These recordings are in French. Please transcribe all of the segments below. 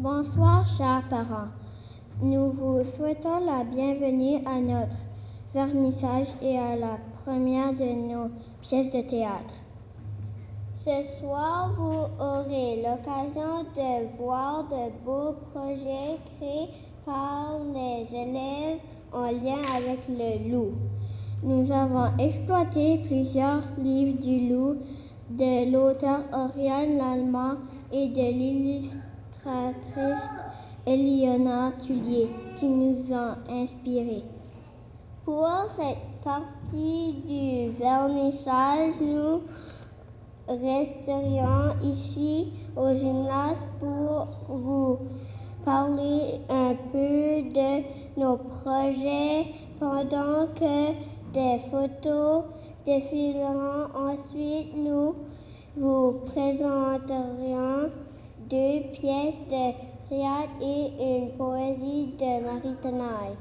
Bonsoir, chers parents. Nous vous souhaitons la bienvenue à notre vernissage et à la première de nos pièces de théâtre. Ce soir, vous aurez l'occasion de voir de beaux projets créés par les élèves en lien avec le loup. Nous avons exploité plusieurs livres du loup de l'auteur Oriane Lallemand et de l'illustratrice Éléonore Tullier qui nous ont inspirés. Pour cette partie du vernissage, nous resterions ici au gymnase pour vous parler un peu de nos projets pendant que des photos défileront. Ensuite, nous vous présenterions 2 pièces de théâtre et une poésie de Marie Tenaille.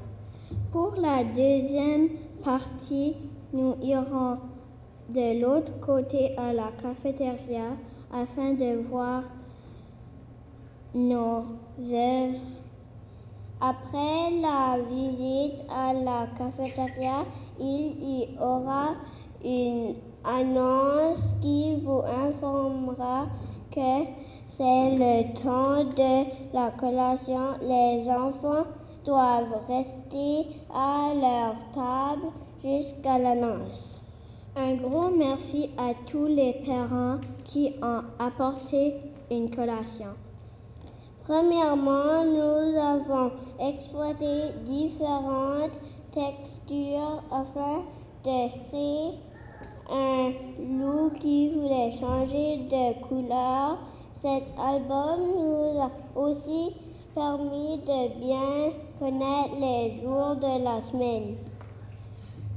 Pour la deuxième partie, nous irons de l'autre côté à la cafétéria afin de voir nos œuvres. Après la visite à la cafétéria, il y aura une annonce qui vous informera que c'est le temps de la collation. Les enfants doivent rester à leur table jusqu'à l'annonce. Un gros merci à tous les parents qui ont apporté une collation. Premièrement, nous avons exploité différentes textures afin de créer un loup qui voulait changer de couleur. Cet album nous a aussi permis de bien connaître les jours de la semaine.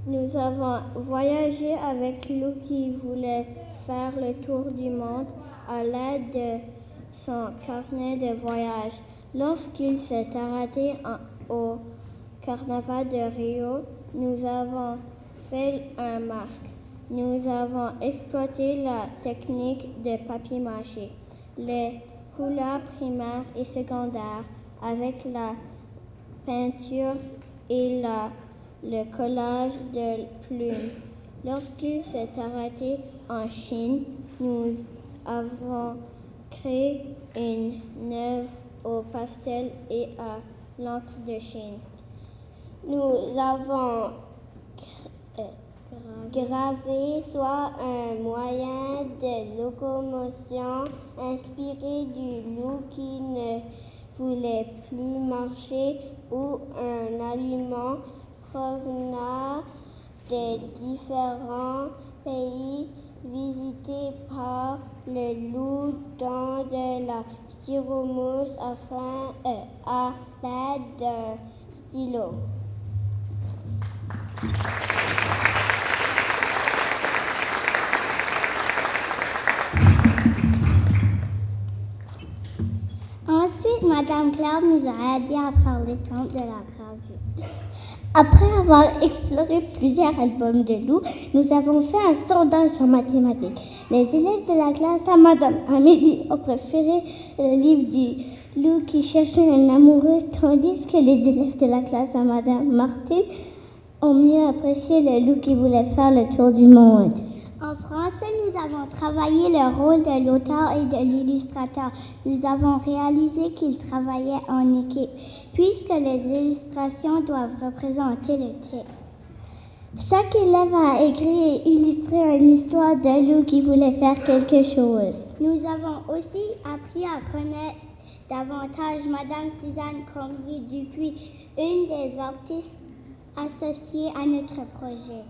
Nous avons voyagé avec Lou qui voulait faire le tour du monde à l'aide de son carnet de voyage. Lorsqu'il s'est arrêté au carnaval de Rio, nous avons fait un masque. Nous avons exploité la technique de papier-mâché, les couleurs primaires et secondaires avec la peinture et le collage de plumes. Lorsqu'il s'est arrêté en Chine, nous avons créé une œuvre au pastel et à l'encre de Chine. Nous avons gravé soit un moyen de locomotion inspiré du loup qui ne voulait plus marcher ou un aliment provenant des différents pays visités par le loup dans de la styromousse à l'aide d'un stylo. Ensuite, Madame Claire nous a aidé à faire les comptes de la gravure. Après avoir exploré plusieurs albums de loups, nous avons fait un sondage en mathématiques. Les élèves de la classe à Madame Amélie ont préféré le livre du loup qui cherchait une amoureuse, tandis que les élèves de la classe à Madame Martine ont mieux apprécié le loup qui voulait faire le tour du monde. En français, nous avons travaillé le rôle de l'auteur et de l'illustrateur. Nous avons réalisé qu'ils travaillaient en équipe, puisque les illustrations doivent représenter le texte. Chaque élève a écrit et illustré une histoire d'un loup qui voulait faire quelque chose. Nous avons aussi appris à connaître davantage Madame Suzanne Cormier-Dupuis, une des artistes associées à notre projet.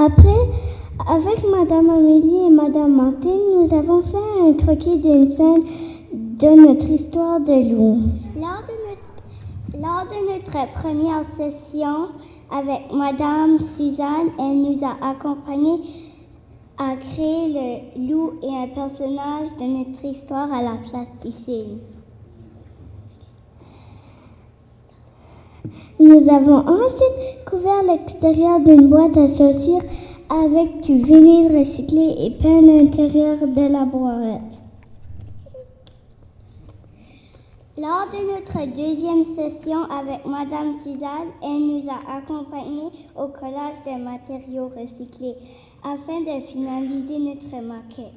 Après, avec Madame Amélie et Madame Martine, nous avons fait un croquis d'une scène de notre histoire de loup. Lors de notre première session avec Madame Suzanne, elle nous a accompagnés à créer le loup et un personnage de notre histoire à la plasticine. Nous avons ensuite couvert l'extérieur d'une boîte à chaussures avec du vinyle recyclé et peint à l'intérieur de la boîte. Lors de notre deuxième session avec Madame Suzanne, elle nous a accompagnés au collage de matériaux recyclés afin de finaliser notre maquette.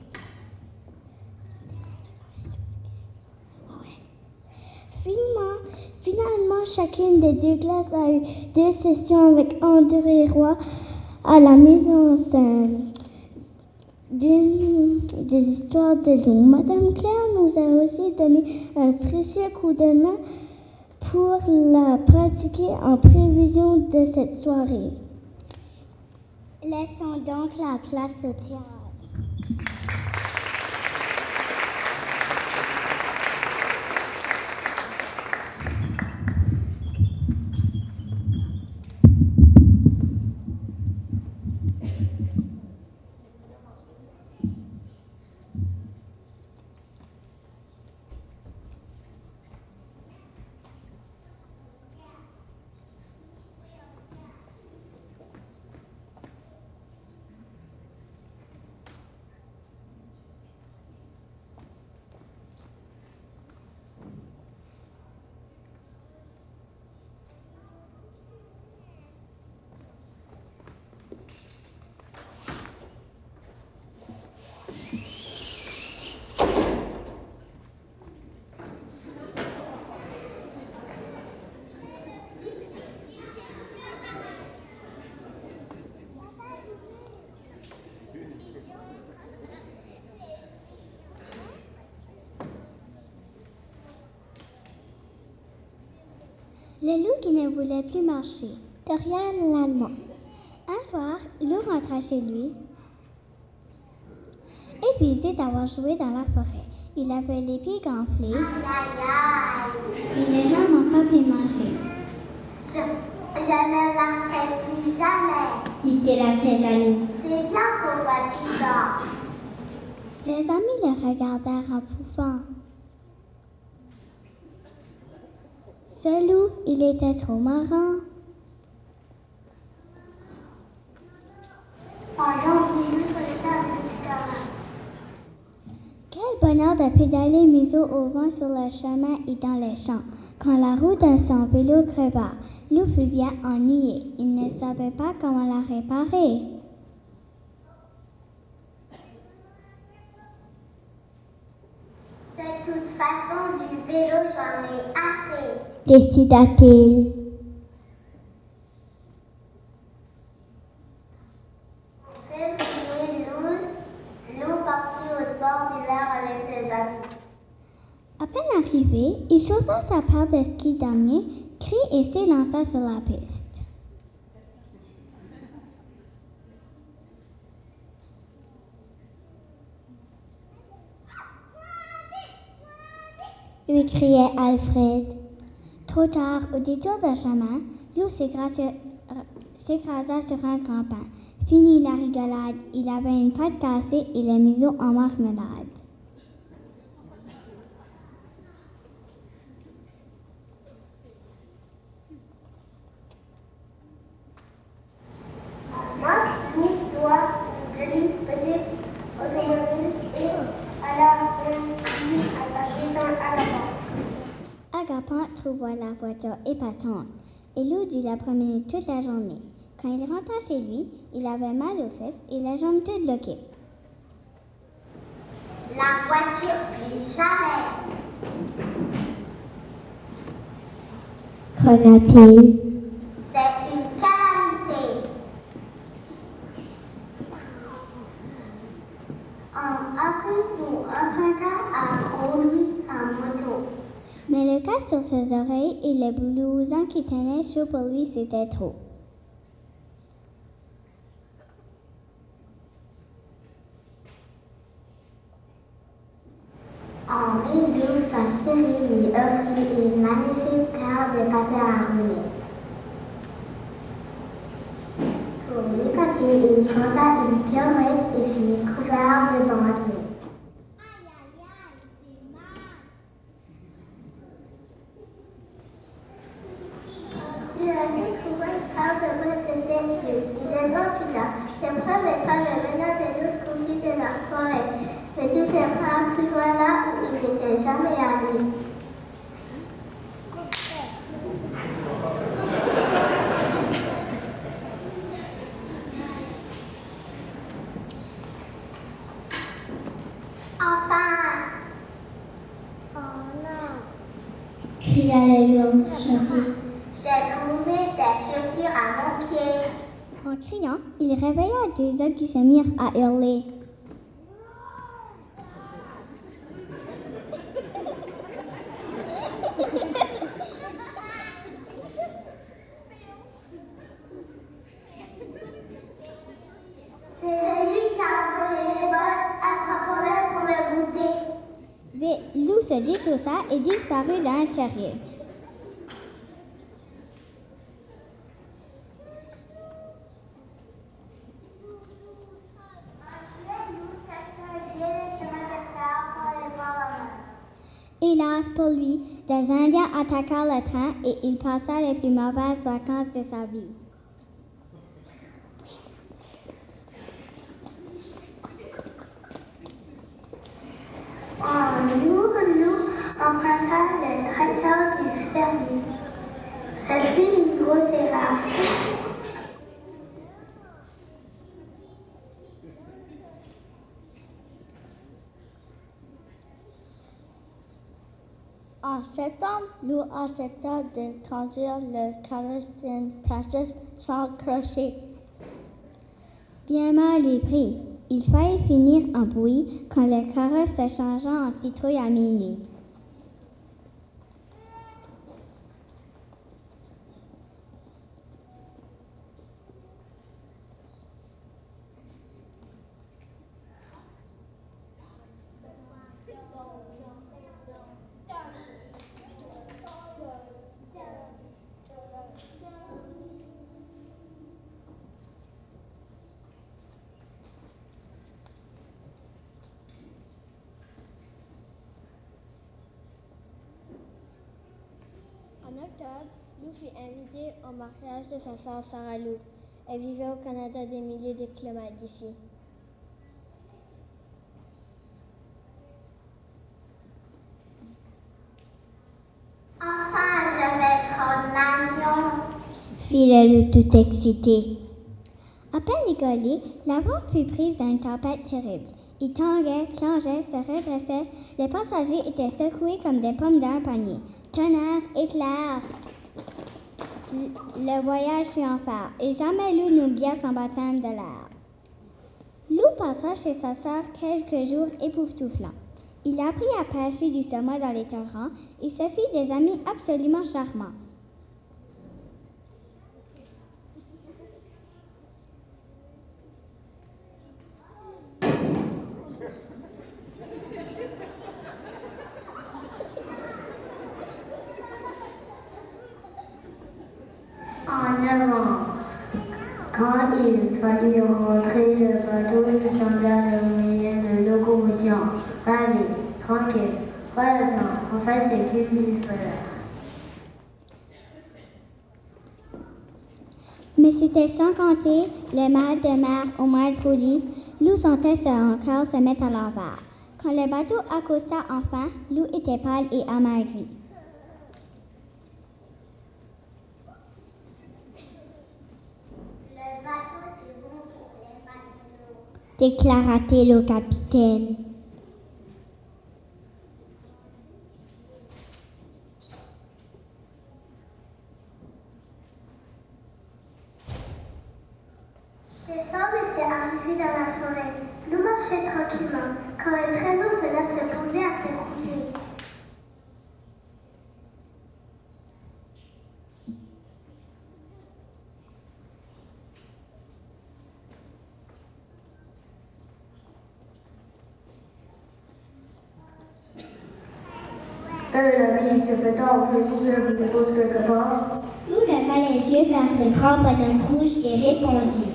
Finalement, chacune des deux classes a eu 2 sessions avec André Roy à la mise en scène des histoires de l'eau. Madame Claire nous a aussi donné un précieux coup de main pour la pratiquer en prévision de cette soirée. Laissons donc la place au théâtre. Le loup qui ne voulait plus marcher. Dorian Lallemand. Un soir, Lou rentra chez lui, épuisé d'avoir joué dans la forêt. Il avait les pieds gonflés et les jambes n'ont pas pu manger. Je ne marcherai plus jamais, dit-il à ses amis. C'est bien trop fatigant. Ses amis le regardèrent en pouffant. Ce loup, il était trop marrant. Quel bonheur de pédaler museau au vent sur le chemin et dans les champs. Quand la roue de son vélo creva, Lou fut bien ennuyé. Il ne savait pas comment la réparer. De toute façon, du vélo, j'en ai assez, décida-t-il. Février, Lou partit au sport d'hiver avec ses amis. À peine arrivé, il chaussa sa paire de ski dernier, crie et s'élança sur la piste. Lui criait Alfred. Trop tard, au détour de chemin, Lou s'écrasa sur un grand pain. Fini la rigolade, il avait une patte cassée et le museau en marmelade. Lou doit une jolie petite automobile et alla ski à sa maison Agapant trouva la voiture épatante et Lou dut la promener toute la journée. Quand il rentra chez lui, il avait mal aux fesses et les jambes toutes bloquées. La voiture, plus jamais. Grogna-t-il. C'est une calamité. Après, nous emprunta à Gros-Louis sa moto. Mais le casque sur ses oreilles et le blouson qui tenait chaud pour lui, c'était trop. En mai, Lou, sa chérie, lui offrit une magnifique paire de patins armés. Pour l'épater, il monta une pirouette et fut couvert de bandelettes. Aïe, aïe, aïe, j'ai mal. Il avait trouvé une paire de bottes de ses yeux. Il les enfila. L'épreuve Enfin! Oh non! Cria le lion chanté. J'ai trouvé des chaussures à mon pied. En criant, il réveilla des autres qui se mirent à hurler. C'est lui qui a volé les bottes, attrapons-le pour le goûter. Lou se déchaussa et disparut dans l'intérieur. Hélas pour lui, des Indiens attaquèrent le train et il passa les plus mauvaises vacances de sa vie. Un lourd emprunta le tracteur du fermier. Ça fut une grosse erreur. En septembre, Lou accepta de conduire le carrosse d'une princesse sans crochet. Bien mal lui prit. Il faillit finir en bouillie quand le carrosse se changea en citrouille à minuit. En octobre, Lou fut invitée au mariage de sa sœur Sarah Lou. Elle vivait au Canada des milliers de kilomètres d'ici. Enfin, je vais être en avion. Fit le loup tout excité. À peine écolé, la vente fut prise dans une tempête terrible. Il tanguait, plongeait, se redressait. Les passagers étaient secoués comme des pommes d'un panier. Tonnerre, éclair. Le voyage fut en fer, et jamais Lou n'oublia son baptême de l'air. Lou passa chez sa sœur quelques jours époustouflants. Il apprit à pêcher du saumon dans les torrents et se fit des amis absolument charmants. En novembre, quand il fallut rentrer, le bateau lui sembla le moyen de locomotion. Ravi, tranquille, relaxant, en fait ce qu'il lui fallait. Mais c'était sans compter le mal de mer au moindre lit. Lou sentait son corps se mettre à l'envers. Quand le bateau accosta enfin, Lou était pâle et amaigri. Le bateau, c'est bon pour les matelots. Déclara-t-il au capitaine. Décembre était arrivé dans la forêt. Lou marchait tranquillement quand un traîneau venait se poser à ses côtés. L'ami, il se fait tard, voulez-vous que je vous dépose quelque part? Lou leva les yeux vers le grand bonhomme rouge et répondit.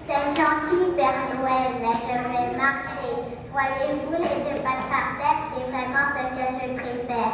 C'est gentil, Père Noël, mais je vais marcher. Voyez-vous, les deux pattes par terre, c'est vraiment ce que je préfère.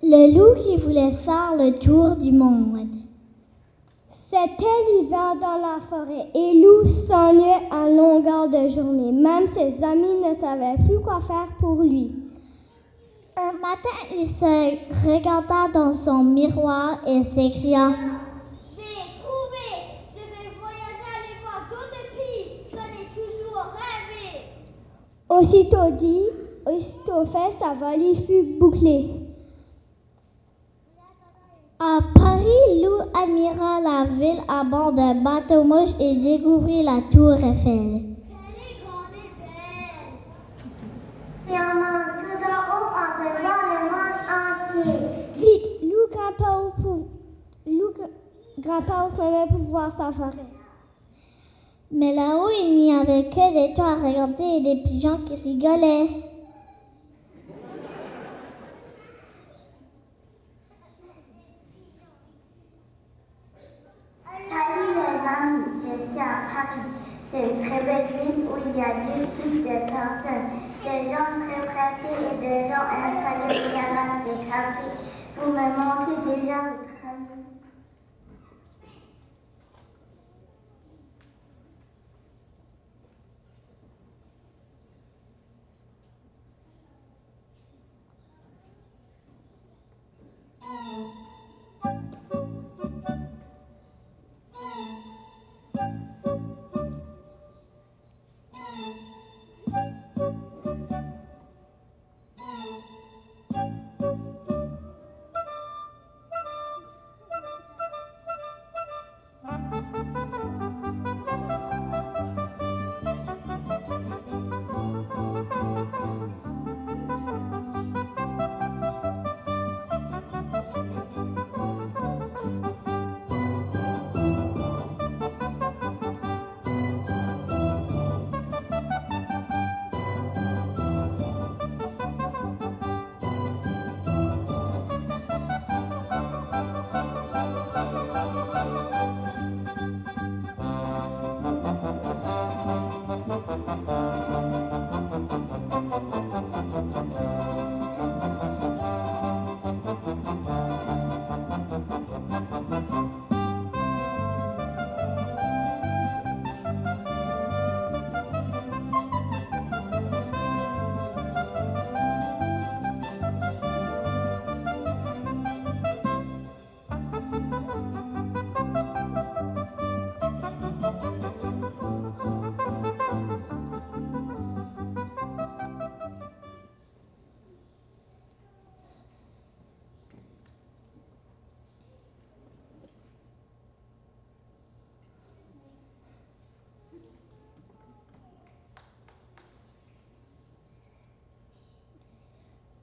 Le loup qui voulait faire le tour du monde. C'était l'hiver dans la forêt et Loup s'ennuyait à longueur de journée. Même ses amis ne savaient plus quoi faire pour lui. Un matin, il se regarda dans son miroir et s'écria: J'ai trouvé! Je vais voyager aller voir d'autres pays. J'en ai toujours rêvé. Aussitôt dit, aussitôt fait, sa valise fut bouclée. À Paris, Loup admira la ville à bord d'un bateau-mouche et découvrit la tour Eiffel. Elle est grande et belle. Si on monte tout en haut, on peut voir le monde entier. Vite, Loup grimpa au sommet pour voir sa forêt. Mais là-haut, il n'y avait que des toits à regarder et des pigeons qui rigolaient. Salut les amis, je suis à Paris. C'est une très belle ville où il y a deux types de personnes. Des gens très pressés et des gens installés au terrasse des cafés. Vous me manquez déjà votre ami.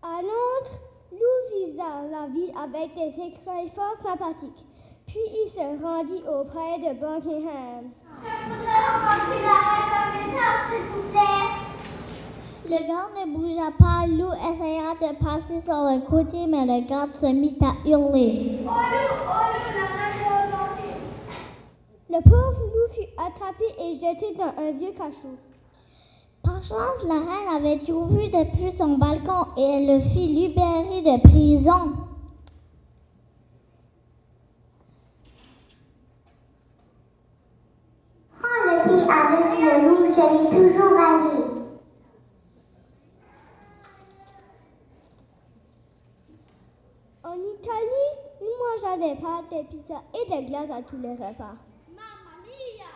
À Londres, Loup visa la ville avec des écureuils fort sympathiques. Puis il se rendit auprès de Buckingham. Je voudrais rencontrer la reine d'Angleterre, s'il vous plaît. Le garde ne bougea pas. Loup essaya de passer sur le côté, mais le garde se mit à hurler. Oh Loup, la reine est au danger. Le pauvre Loup fut attrapé et jeté dans un vieux cachot. Par chance, la reine avait tout vu depuis son balcon et elle le fit libérer de prison. Prends le thé avec le loup, je l'ai toujours rêvé. En Italie, nous mangeons des pâtes, des pizzas et des glaces à tous les repas. Mamma mia.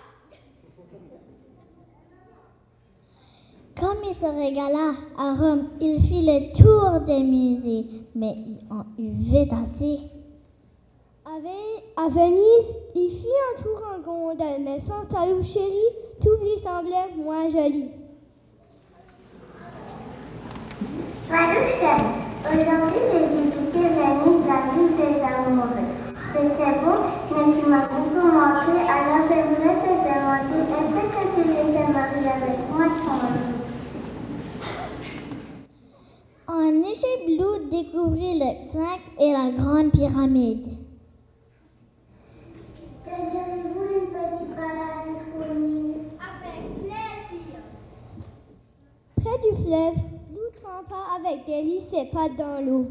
Comme il se régala à Rome, il fit le tour des musées, mais il en eut vite assez. À Venise, il fit un tour en gondole, mais sans sa loup chérie, tout lui semblait moins joli. Malouchette, aujourd'hui les invités venaient de la ville des amoureux. C'était beau, mais tu m'as beaucoup manqué, alors je voulais te demander, est-ce que tu veux te marier avec moi, ton loup? En Égypte, Loup découvrit le Sphinx et la grande pyramide. Désirez-vous une petite balade disponible? Avec plaisir. Près du fleuve, Loup trempa avec délice ses pattes dans l'eau.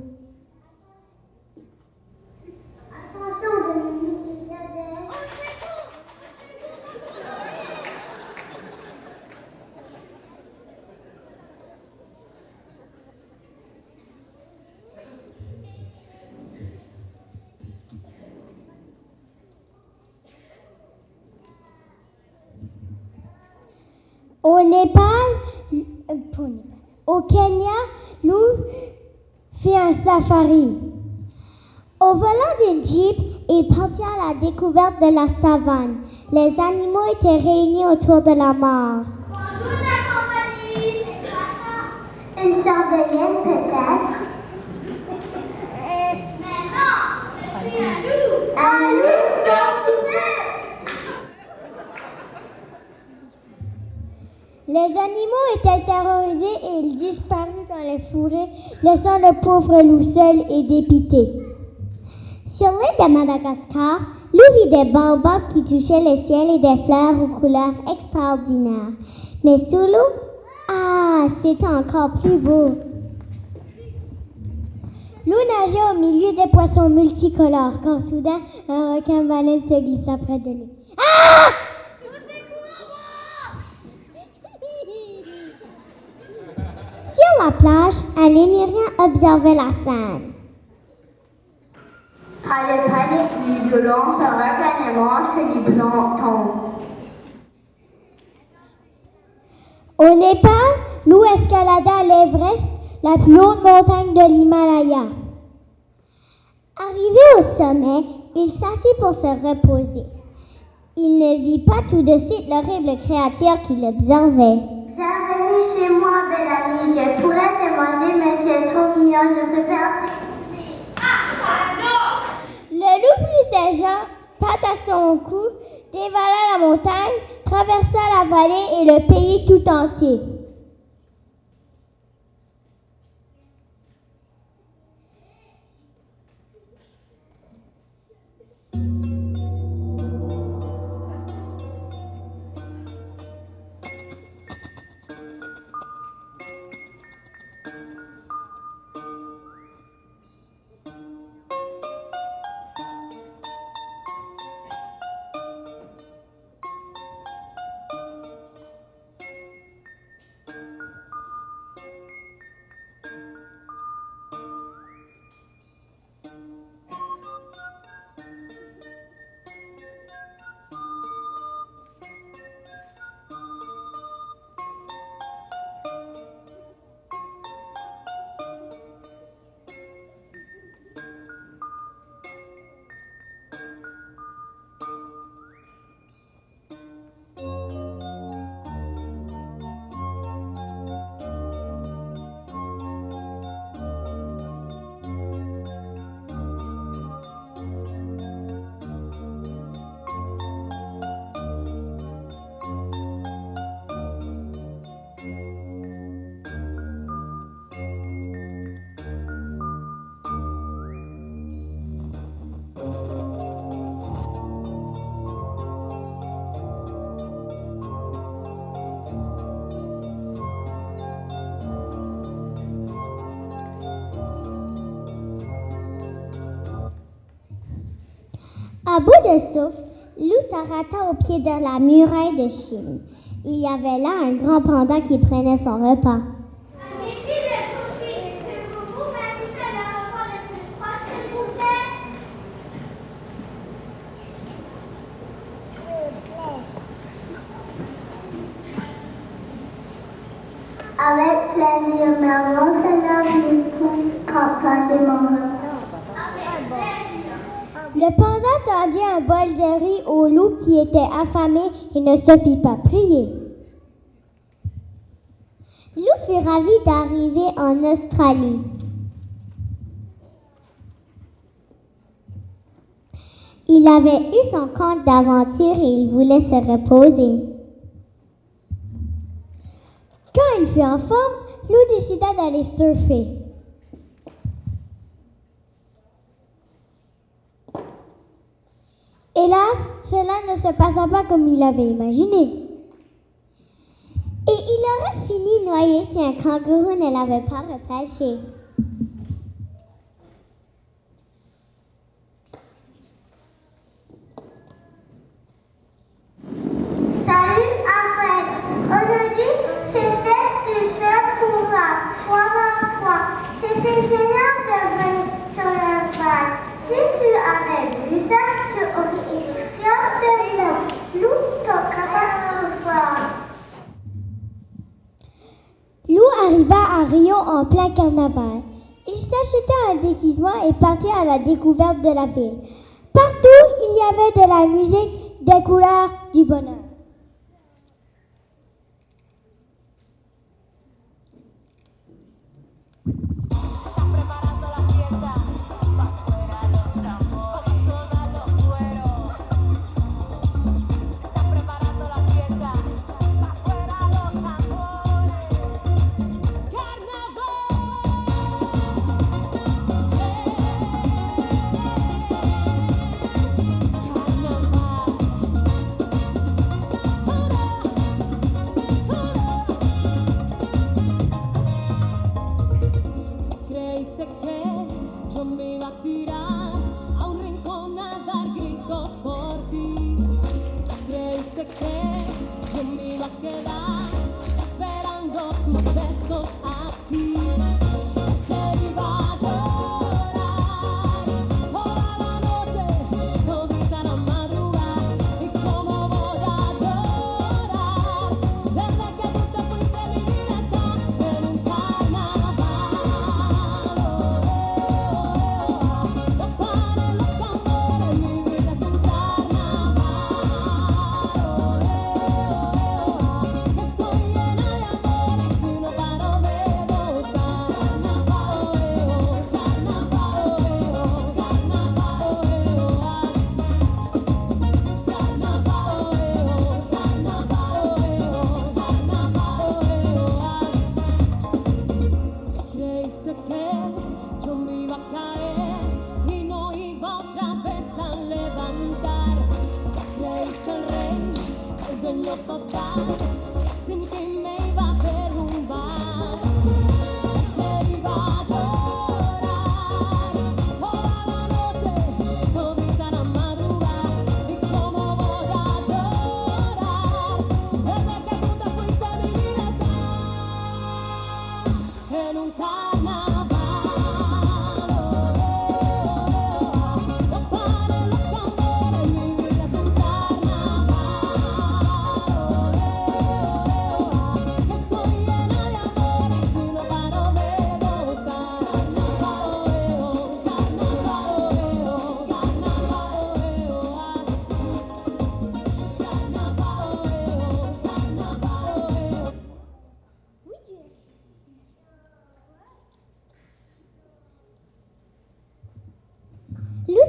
Au Kenya, Lou fait un safari. Au volant d'une Jeep, il partit à la découverte de la savane. Les animaux étaient réunis autour de la mare. Bonjour la compagnie, c'est quoi ça? Une sorte de hyène peut-être. Mais non, je suis un loup. Un loup sorti. Les animaux étaient terrorisés et ils disparurent dans les forêts, laissant le pauvre loup seul et dépité. Sur l'île de Madagascar, Lou vit des baobabs qui touchaient le ciel et des fleurs aux couleurs extraordinaires. Mais sous l'eau, c'était encore plus beau. Lou nageait au milieu des poissons multicolores quand soudain, un requin baleine se glissa près de lui. Ah! Sur la plage, un lémurien observait la scène. Elle n'est pas des plus violents, ça requin ne mange que du plancton. Au Népal, Lou escalada l'Everest, la plus haute montagne de l'Himalaya. Arrivé au sommet, il s'assit pour se reposer. Il ne vit pas tout de suite l'horrible créature qui l'observait. Bienvenue chez moi, belle amie. Je pourrais te manger, mais tu es trop mignon. Je préfère t'écouter. Ah, ça non! Le loup prit ses jambes, pattes à son cou, dévala la montagne, traversa la vallée et le pays tout entier. À bout de souffle, Lou s'arrêta au pied de la muraille de Chine. Il y avait là un grand panda qui prenait son repas. Ici le sushi. Pouvez-vous m'indiquer le repas le plus proche, s'il vous plaît? Avec plaisir, mais avant cela, je vous partager mon repas. Avec plaisir. Le panda tendit un bol de riz au loup qui était affamé et ne se fit pas prier. Lou fut ravi d'arriver en Australie. Il avait eu son compte d'aventure et il voulait se reposer. Quand il fut en forme, Lou décida d'aller surfer. Hélas, cela ne se passa pas comme il avait imaginé. Et il aurait fini noyé si un kangourou ne l'avait pas repêché. Salut Alfred. Aujourd'hui, j'ai fait du surf pour la première fois. C'était génial de venir sur la vague. Si tu avais vu ça, tu aurais été fier de moi. Lou, ton capable surfeur. à Rio en plein carnaval. Il s'acheta un déguisement et partit à la découverte de la ville. Partout, il y avait de la musique, des couleurs, du bonheur.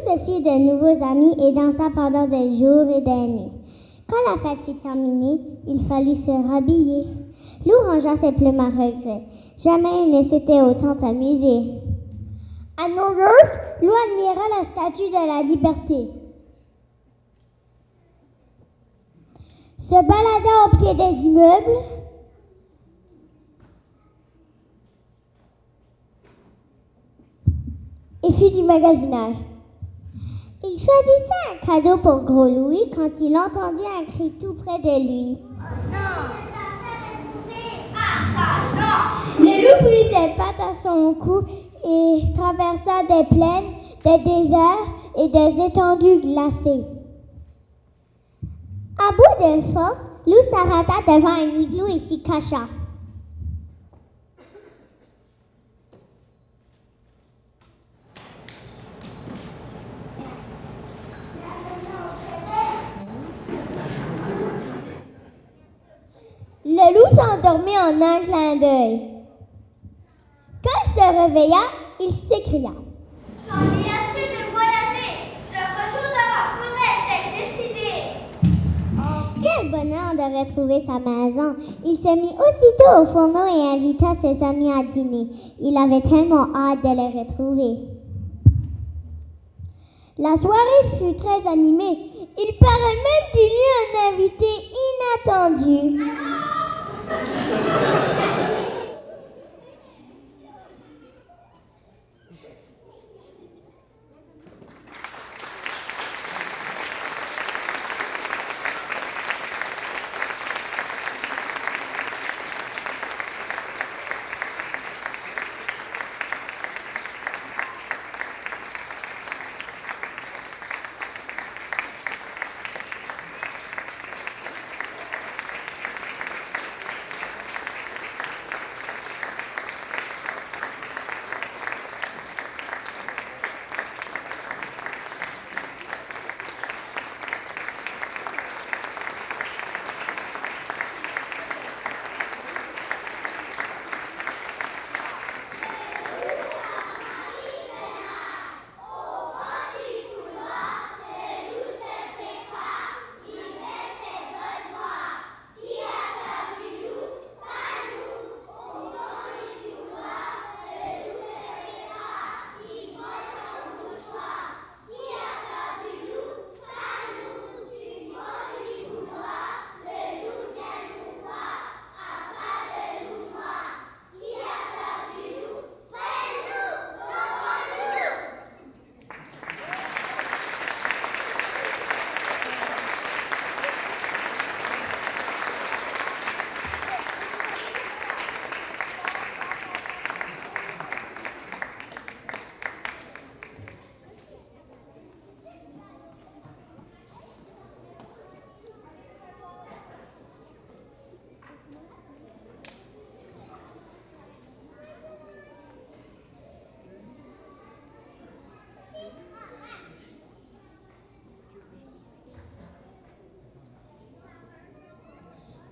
Se fit de nouveaux amis et dansa pendant des jours et des nuits. Quand la fête fut terminée, il fallut se rhabiller. Lou rangea ses plumes à regret. Jamais il ne s'était autant amusé. À New York, Lou admira la statue de la liberté. Se balada au pied des immeubles. Et fit du magasinage. Il choisissait un cadeau pour Gros Louis quand il entendit un cri tout près de lui. Le loup prit des pattes à son cou et traversa des plaines, des déserts et des étendues glacées. À bout de force, Lou s'arrêta devant un igloo et s'y cacha. Le loup s'endormit en un clin d'œil. Quand il se réveilla, il s'écria. J'en ai assez de voyager. Je retourne à ma forêt, c'est décidé. Quel bonheur de retrouver sa maison. Il se mit aussitôt au fourneau et invita ses amis à dîner. Il avait tellement hâte de les retrouver. La soirée fut très animée. Il paraît même qu'il y eut un invité inattendu.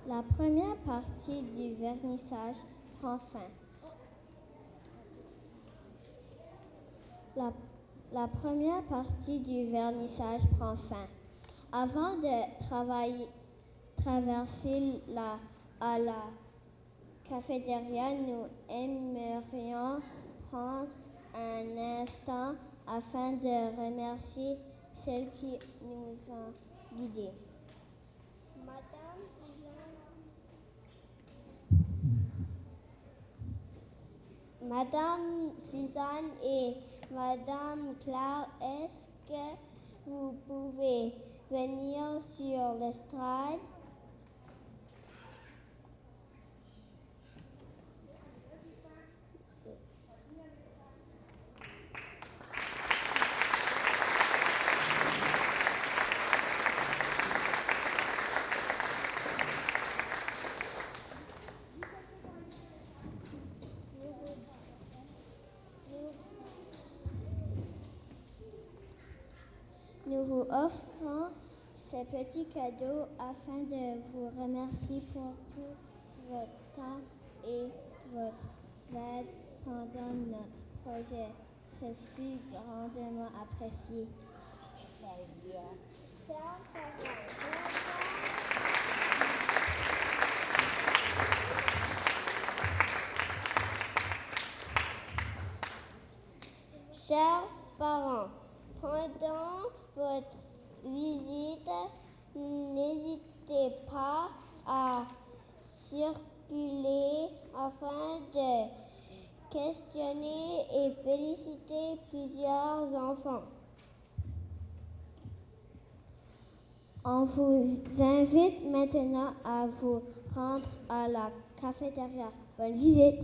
La première partie du vernissage prend fin. La première partie du vernissage prend fin. Avant de traverser à la cafétéria, nous aimerions prendre un instant afin de remercier celles qui nous ont guidés. Madame Suzanne et Madame Claire, est-ce que vous pouvez venir sur l'estrade? Nous vous offrons ce petit cadeau afin de vous remercier pour tout votre temps et votre aide pendant notre projet. Ce fut grandement apprécié. Chers parents, pendant votre visite, n'hésitez pas à circuler afin de questionner et féliciter plusieurs enfants. On vous invite maintenant à vous rendre à la cafétéria. Bonne visite!